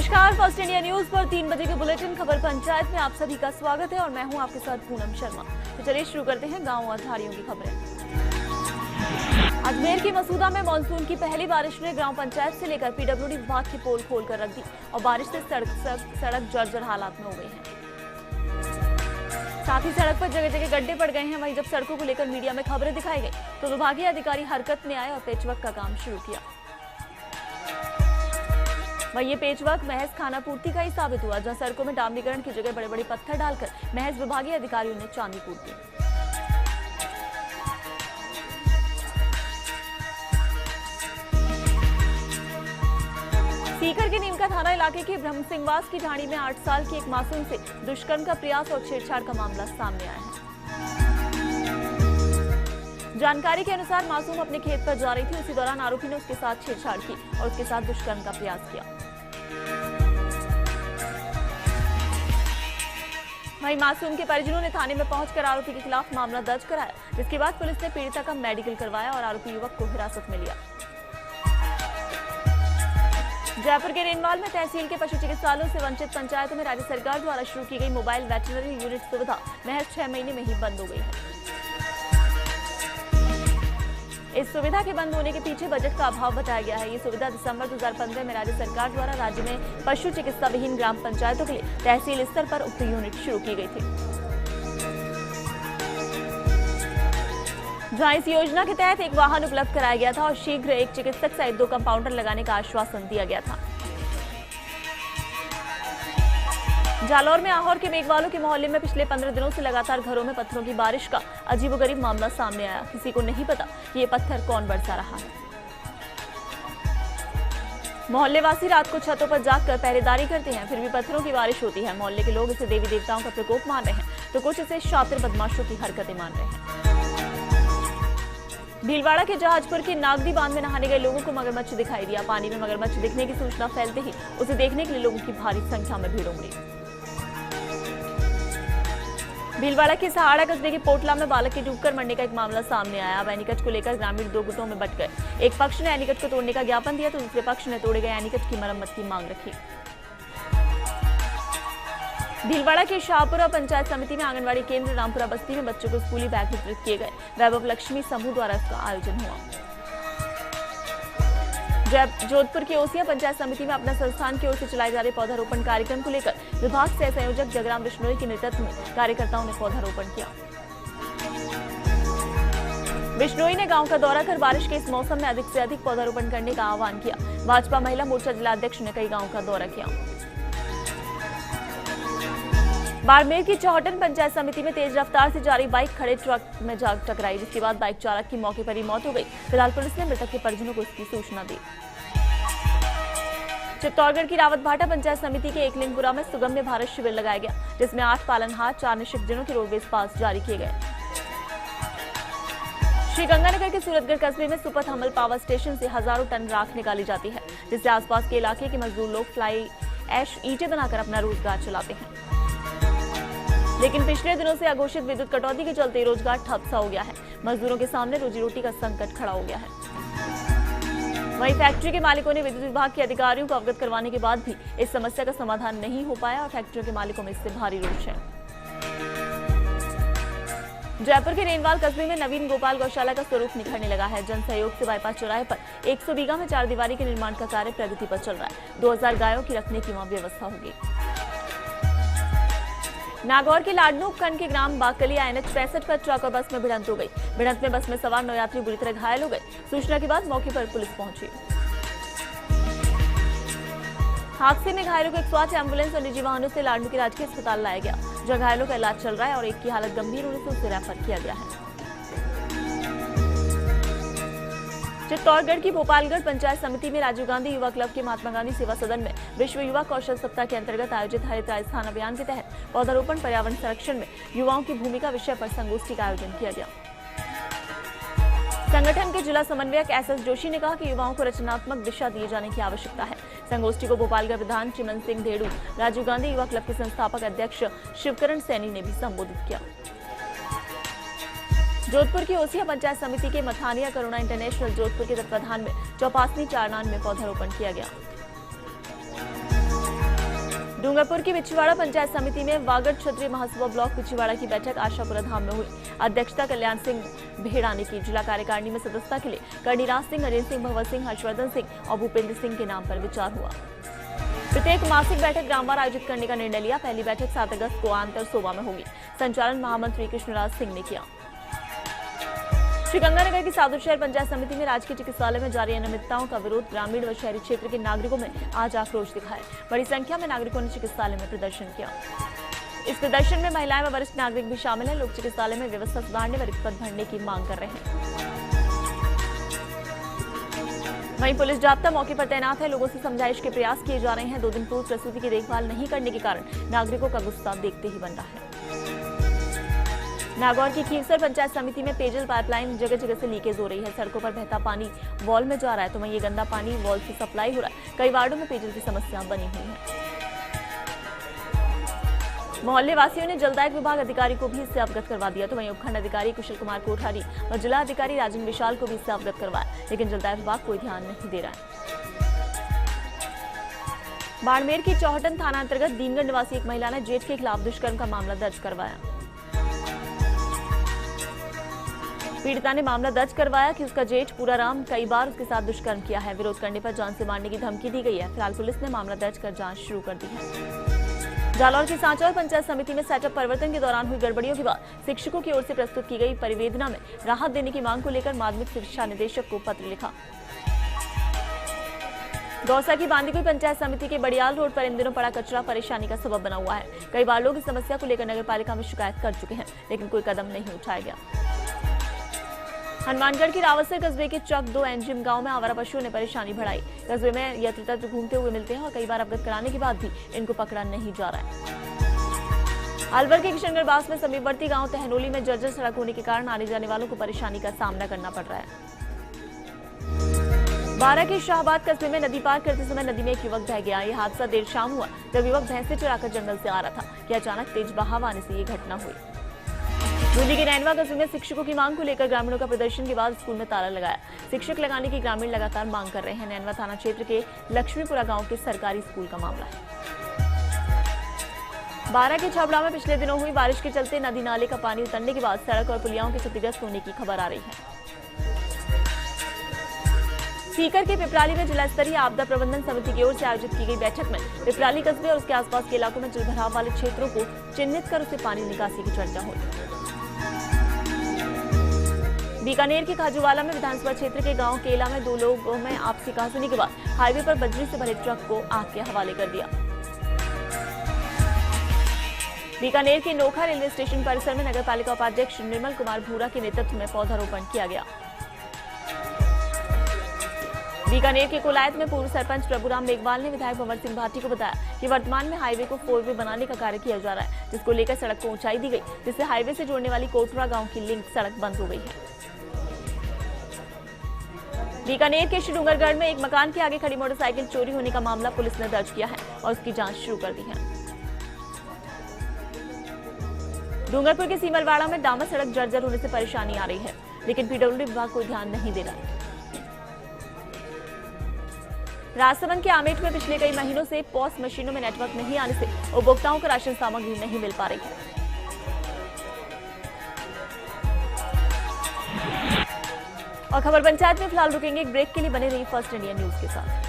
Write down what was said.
नमस्कार, first India news पर 3 बजे के बुलेटिन खबर पंचायत में आप सभी का स्वागत है और मैं हूं आपके साथ पूनम शर्मा। तो चलिए शुरू करते हैं गांव और धारियों की खबरें। अजमेर की मसूदा में मानसून की पहली बारिश ने ग्राम पंचायत से लेकर पीडब्ल्यूडी विभाग की पोल खोलकर रख दी और बारिश से सड़क जर्जर हालात में हो गई है। साथ ही सड़क पर जगह जगह गड्ढे पड़ गए हैं। वहीं जब सड़कों को लेकर मीडिया में खबरें दिखाई गई तो विभागीय अधिकारी हरकत में आए और पेचवर्क का काम शुरू किया। वहीं ये पेचवर्क महज खानापूर्ति का ही साबित हुआ, जहां सड़कों में डामरीकरण की जगह बड़े बड़े पत्थर डालकर महज विभागीय अधिकारियों ने चांदी कूट दी। सीकर के नीमका थाना इलाके के ब्रह्म सिंहवास की ढाणी में 8 साल की एक मासूम से दुष्कर्म का प्रयास और छेड़छाड़ का मामला सामने आया है। जानकारी के अनुसार मासूम अपने खेत पर जा रही थी। उसी दौरान आरोपी ने उसके साथ छेड़छाड़ की और उसके साथ दुष्कर्म का प्रयास किया। वहीं मासूम के परिजनों ने थाने में पहुंचकर आरोपी के खिलाफ मामला दर्ज कराया, जिसके बाद पुलिस ने पीड़िता का मेडिकल करवाया और आरोपी युवक को हिरासत में लिया। जयपुर के रेनवाल में तहसील के पशु चिकित्सालयों से वंचित पंचायतों में राज्य सरकार द्वारा शुरू की गई मोबाइल वेटरनरी यूनिट सुविधा महज 6 महीने में ही बंद हो गई है। इस सुविधा के बंद होने के पीछे बजट का अभाव बताया गया है। ये सुविधा दिसंबर 2015 में राज्य सरकार द्वारा राज्य में पशु चिकित्सा विहीन ग्राम पंचायतों के लिए तहसील स्तर पर उक्त यूनिट शुरू की गई थी, जहां इस योजना के तहत एक वाहन उपलब्ध कराया गया था और शीघ्र एक चिकित्सक सहित 2 कंपाउंडर लगाने का आश्वासन दिया गया था। जालौर में आहोर के मेघवालों के मोहल्ले में पिछले 15 दिनों से लगातार घरों में पत्थरों की बारिश का अजीबोगरीब मामला सामने आया। किसी को नहीं पता कि ये पत्थर कौन बरसा रहा है। मोहल्ले वासी रात को छतों पर जाकर पहरेदारी करते हैं, फिर भी पत्थरों की बारिश होती है। मोहल्ले के लोग इसे देवी देवताओं का प्रकोप मान रहे हैं तो कुछ इसे शातिर बदमाशों की हरकतें मान रहे हैं। भीलवाड़ा के जहाजपुर के नागदी बांध में नहाने गए लोगों को मगरमच्छ दिखाई दिया। पानी में मगरमच्छ दिखने की सूचना फैलते ही उसे देखने के लिए लोगों की भारी संख्या में भीड़ उमड़ी। भीलवाड़ा के सहाड़ा कस्बे के पोटला में बालक के डूबकर मरने का एक मामला सामने आया। अब एनीकट को लेकर ग्रामीण 2 गुटों में बंट गए। एक पक्ष ने एनीकट को तोड़ने का ज्ञापन दिया तो दूसरे पक्ष ने तोड़े गए एनीकट की मरम्मत की मांग रखी। भीलवाड़ा के शाहपुरा पंचायत समिति में आंगनबाड़ी केंद्र रामपुरा बस्ती में बच्चों को स्कूली बैग वितरित किए गए। वैभव लक्ष्मी समूह द्वारा इसका आयोजन हुआ। जोधपुर की ओसिया पंचायत समिति में अपना संस्थान की ओर से चलाए जा रहे पौधारोपण कार्यक्रम को लेकर विभाग से संयोजक जगराम बिश्नोई के नेतृत्व में कार्यकर्ताओं ने पौधारोपण किया। बिश्नोई ने गांव का दौरा कर बारिश के इस मौसम में अधिक से अधिक पौधारोपण करने का आह्वान किया। भाजपा महिला मोर्चा जिलाध्यक्ष ने कई गांवों का दौरा किया। बाड़मेर की चौहटन पंचायत समिति में तेज रफ्तार से जा रही बाइक खड़े ट्रक में जा टकराई, जिसके बाद बाइक चालक की मौके पर ही मौत हो गई। फिलहाल पुलिस ने मृतक के परिजनों को इसकी सूचना दी। चित्तौड़गढ़ की रावतभाटा पंचायत समिति के एकलिंगपुरा में सुगम्य भारत शिविर लगाया गया, जिसमें 8 पालनहार 4 निश्चितजनों के रोडवेज पास जारी किए गए। श्रीगंगानगर के सूरतगढ़ कस्बे में सुपर थर्मल पावर स्टेशन से हजारों टन राख निकाली जाती है, जिससे आसपास के इलाके के मजदूर लोग फ्लाई ऐश ईंटें बनाकर अपना रोजगार चलाते हैं। लेकिन पिछले दिनों से अघोषित विद्युत कटौती के चलते रोजगार ठप सा हो गया है। मजदूरों के सामने रोजी रोटी का संकट खड़ा हो गया है। वहीं फैक्ट्री के मालिकों ने विद्युत विभाग के अधिकारियों को अवगत करवाने के बाद भी इस समस्या का समाधान नहीं हो पाया और फैक्ट्रियों के मालिकों में इससे भारी रोष है। जयपुर के रेनवाल कस्बे में नवीन गोपाल गौशाला का स्वरूप निखरने लगा है। जन सहयोग से बाईपास चौराहे पर 100 बीघा में 4 दीवारी के निर्माण का कार्य प्रगति पर चल रहा है। 2000 गायों की रखने की वहां व्यवस्था होगी। नागौर के लाडनू उपखंड के ग्राम बाकलिया NH 65 पर ट्रक और बस में भिड़ंत हो गई। भिड़ंत में बस में सवार 9 यात्री बुरी तरह घायल हो गए। सूचना के बाद मौके पर पुलिस पहुंची। हादसे में घायलों को 108 एम्बुलेंस और निजी वाहनों से लाडनू के राजकीय अस्पताल लाया गया, जहां घायलों का इलाज चल रहा है और एक की हालत गंभीर होने से उसे रेफर किया गया है। चित्तौड़गढ़ की भोपालगढ़ पंचायत समिति में राजीव गांधी युवा क्लब के महात्मा गांधी सेवा सदन में विश्व युवा कौशल सप्ताह के अंतर्गत आयोजित हरित राजस्थान अभियान के तहत पौधारोपण पर्यावरण संरक्षण में युवाओं की भूमिका विषय पर संगोष्ठी का आयोजन किया गया। संगठन के जिला समन्वयक SS जोशी ने कहा कि युवाओं को रचनात्मक दिशा दिए जाने की आवश्यकता है। संगोष्ठी को भोपालगढ़ विधान चिमन सिंह धेड़ू, राजीव गांधी युवा क्लब के संस्थापक अध्यक्ष शिवकरण सैनी ने भी संबोधित किया। जोधपुर की ओसिया पंचायत समिति के मथानिया करुणा इंटरनेशनल जोधपुर के तत्वाधान में चौपासनी चारनान में पौधारोपण किया गया। डूंगरपुर की बिछवाड़ा पंचायत समिति में वागड़ क्षत्रिय महासभा ब्लॉक बिछवाड़ा की बैठक आशापुरा धाम में हुई। अध्यक्षता कल्याण सिंह भेड़ा ने की। जिला कार्यकारिणी में सदस्यता के लिए कर्णीराज सिंह, नरेंद्र सिंह, भगवत सिंह, हर्षवर्धन सिंह और भूपेंद्र सिंह के नाम पर विचार हुआ। प्रत्येक मासिक बैठक ग्रामवार आयोजित करने का निर्णय लिया। पहली बैठक 7 अगस्त को आंतर सोबा में होगी। संचालन महामंत्री कृष्णराज सिंह ने किया। श्रीगंगानगर की साधु शहर पंचायत समिति में राजकीय चिकित्सालय में जारी अनियमितताओं का विरोध ग्रामीण व शहरी क्षेत्र के नागरिकों में आज आक्रोश दिखाया। बड़ी संख्या में नागरिकों ने चिकित्सालय में प्रदर्शन किया। इस प्रदर्शन में महिलाएं व वरिष्ठ नागरिक भी शामिल हैं। लोग चिकित्सालय में व्यवस्था सुधारने व रिक्त पद भरने की मांग कर रहे हैं। वहीं पुलिस जाब्ता मौके पर तैनात है। लोगों से समझाइश के प्रयास किए जा रहे हैं। 2 दिन पूर्व प्रसूति की देखभाल नहीं करने के कारण नागरिकों का गुस्सा देखते ही बन रहा है। नागौर की खीवसर पंचायत समिति में पेयजल पाइपलाइन जगह जगह से लीकेज हो रही है। सड़कों पर बहता पानी वॉल में जा रहा है तो वहीं ये गंदा पानी वॉल से सप्लाई हो रहा है। कई वार्डों में पेयजल की समस्या बनी हुई है। मोहल्ले वासियों ने जलदायक विभाग अधिकारी को भी इससे अवगत करवा दिया तो वहीं उपखंड अधिकारी कुशल कुमार कोठारी और जिला अधिकारी राजन विशाल को भी इससे अवगत करवाया, लेकिन जलदायक विभाग कोई ध्यान नहीं दे रहा है। बाड़मेर की चौहटन थाना अंतर्गत दीनगढ़ निवासी एक महिला ने जेठ के खिलाफ दुष्कर्म का मामला दर्ज करवाया। पीड़िता ने मामला दर्ज करवाया कि उसका जेठ पूराराम कई बार उसके साथ दुष्कर्म किया है। विरोध करने पर जान से मारने की धमकी दी गई है। फिलहाल पुलिस ने मामला दर्ज कर जांच शुरू कर दी है। जालौर की सांचौर पंचायत समिति में सेटअप परिवर्तन के दौरान हुई गड़बड़ियों के बाद शिक्षकों की ओर से प्रस्तुत की गई परिवेदना में राहत देने की मांग को लेकर माध्यमिक शिक्षा निदेशक को पत्र लिखा। दौसा की बांदीकुई पंचायत समिति के बड़ियाल रोड पर इन दिनों पड़ा कचरा परेशानी का सबब बना हुआ है। कई बार लोग इस समस्या को लेकर नगरपालिका में शिकायत कर चुके हैं, लेकिन कोई कदम नहीं उठाया गया। हनुमानगढ़ की रावतसर कस्बे के चक 2 एनजिम गांव में आवारा पशुओं ने परेशानी बढ़ाई। कस्बे में यत्र तत्र घूमते हुए मिलते हैं और कई बार अवगत कराने के बाद भी इनको पकड़ा नहीं जा रहा है। अलवर के किशनगढ़ बास में समीपवर्ती गांव तहनोली में जर्जर सड़क होने के कारण आने जाने वालों को परेशानी का सामना करना पड़ रहा है। बारां के शाहबाद कस्बे में नदी पार करते समय नदी में एक युवक बह गया। यह हादसा देर शाम हुआ जब युवक भैंसे चराकर जंगल से आ रहा था कि अचानक तेज बहाव आने से ये घटना हुई। बूंदी के नैनवा कस्बे में शिक्षकों की मांग को लेकर ग्रामीणों का प्रदर्शन के बाद स्कूल में ताला लगाया। शिक्षक लगाने की ग्रामीण लगातार मांग कर रहे हैं। नैनवा थाना क्षेत्र के लक्ष्मीपुरा गांव के सरकारी स्कूल का मामला है। बारां के छाबड़ा में पिछले दिनों हुई बारिश के चलते नदी नाले का पानी उतरने के बाद सड़क और पुलियाओं के क्षतिग्रस्त होने की खबर आ रही है। सीकर के पिपराली में जिला स्तरीय आपदा प्रबंधन समिति की ओर से आयोजित की गई बैठक में पिपराली कस्बे और उसके आसपास के इलाकों में जलभराव वाले क्षेत्रों को चिन्हित कर उसे पानी निकासी की चर्चा हुई। बीकानेर के खाजूवाला में विधानसभा क्षेत्र के गांव केला में 2 लोगों में आपसी कहासुनी के बाद हाईवे पर बजरी से भरे ट्रक को आग के हवाले कर दिया। बीकानेर के नोखा रेलवे स्टेशन परिसर में नगरपालिका उपाध्यक्ष निर्मल कुमार भूरा के नेतृत्व में पौधारोपण किया गया। बीकानेर के कोलायत में पूर्व सरपंच प्रभुराम मेघवाल ने विधायक भंवर सिंह भाटी को बताया कि वर्तमान में हाईवे को 4 वे बनाने का कार्य किया जा रहा है, जिसको लेकर सड़क को ऊंचाई दी गई, जिससे हाईवे से जोड़ने वाली कोटरा गांव की लिंक सड़क बंद हो गई है। बीकानेर के श्रीडूंगरगढ़ में एक मकान के आगे खड़ी मोटरसाइकिल चोरी होने का मामला पुलिस ने दर्ज किया है और उसकी जांच शुरू कर दी है। डूंगरपुर के सीमलवाड़ा में डामर सड़क जर्जर होने से परेशानी आ रही है, लेकिन पीडब्ल्यूडी विभाग कोई ध्यान नहीं दे रहा है। राजसमंद के आमेठ में पिछले कई महीनों से पॉस मशीनों में नेटवर्क नहीं आने से उपभोक्ताओं को राशन सामग्री नहीं मिल पा रही है। और खबर पंचायत में फिलहाल रुकेंगे एक ब्रेक के लिए। बने रहिए फर्स्ट इंडिया न्यूज के साथ।